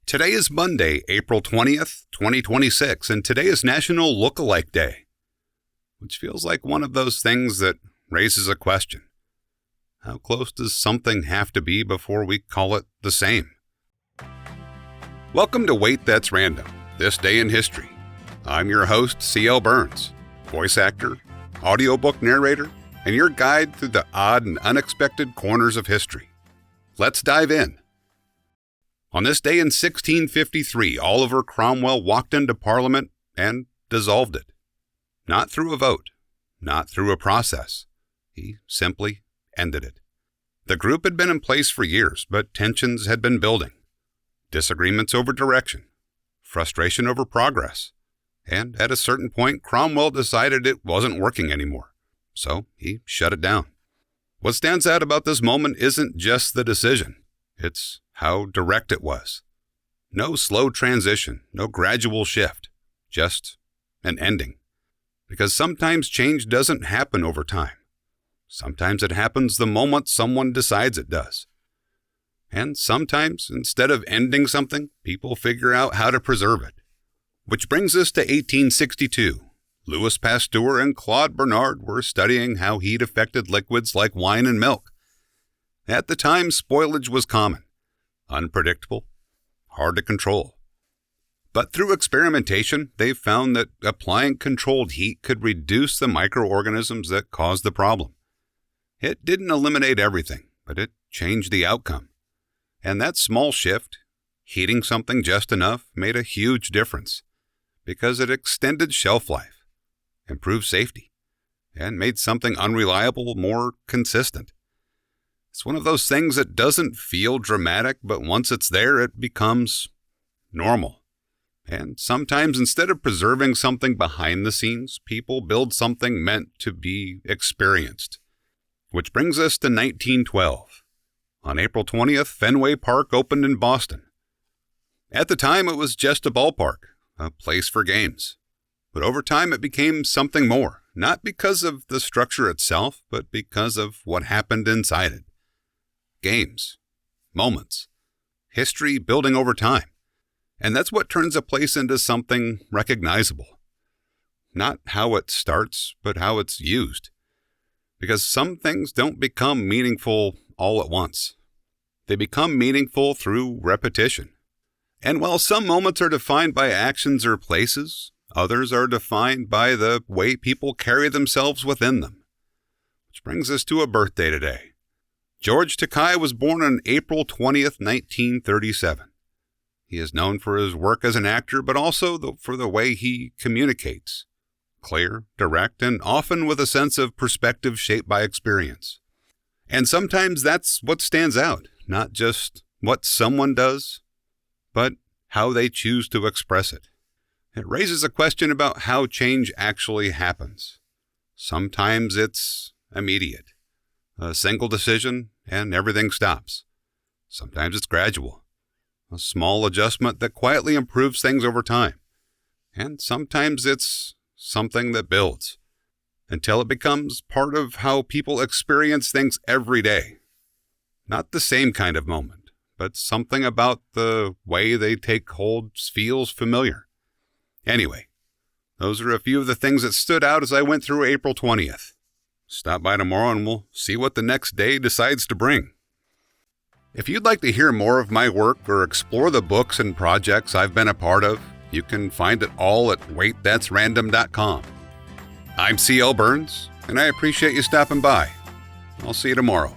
Today is Monday, April 20th, 2026, and today is National Lookalike Day, which feels like one of those things that raises a question. How close does something have to be before we call it the same? Welcome to Wait, That's Random, This Day in History. I'm your host, C.L. Burns, voice actor, audiobook narrator, and your guide through the odd and unexpected corners of history. Let's dive in. On this day in 1653, Oliver Cromwell walked into Parliament and dissolved it. Not through a vote, not through a process. He simply ended it. The group had been in place for years, but tensions had been building. Disagreements over direction, frustration over progress, and at a certain point, Cromwell decided it wasn't working anymore, so he shut it down. What stands out about this moment isn't just the decision, it's how direct it was. No slow transition, no gradual shift, just an ending. Because sometimes change doesn't happen over time. Sometimes it happens the moment someone decides it does. And sometimes, instead of ending something, people figure out how to preserve it. Which brings us to 1862. Louis Pasteur and Claude Bernard were studying how heat affected liquids like wine and milk. At the time, spoilage was common, unpredictable, hard to control. But through experimentation, they found that applying controlled heat could reduce the microorganisms that caused the problem. It didn't eliminate everything, but it changed the outcome. And that small shift, heating something just enough, made a huge difference because it extended shelf life, improved safety, and made something unreliable more consistent. It's one of those things that doesn't feel dramatic, but once it's there, it becomes normal. And sometimes instead of preserving something behind the scenes, people build something meant to be experienced. Which brings us to 1912. On April 20th, Fenway Park opened in Boston. At the time, it was just a ballpark, a place for games. But over time, it became something more, not because of the structure itself, but because of what happened inside it. Games, moments, history building over time. And that's what turns a place into something recognizable. Not how it starts, but how it's used. Because some things don't become meaningful all at once. They become meaningful through repetition. And while some moments are defined by actions or places, others are defined by the way people carry themselves within them. Which brings us to a birthday today. George Takei was born on April 20th, 1937. He is known for his work as an actor, but also for the way he communicates. Clear, direct, and often with a sense of perspective shaped by experience. And sometimes that's what stands out, not just what someone does, but how they choose to express it. It raises a question about how change actually happens. Sometimes it's immediate. A single decision and everything stops. Sometimes it's gradual. A small adjustment that quietly improves things over time. And sometimes it's something that builds until it becomes part of how people experience things every day. Not the same kind of moment, but something about the way they take hold feels familiar. Anyway, those are a few of the things that stood out as I went through April 20th. Stop by tomorrow and we'll see what the next day decides to bring. If you'd like to hear more of my work or explore the books and projects I've been a part of, you can find it all at waitthat'srandom.com. I'm C.L. Burns, and I appreciate you stopping by. I'll see you tomorrow.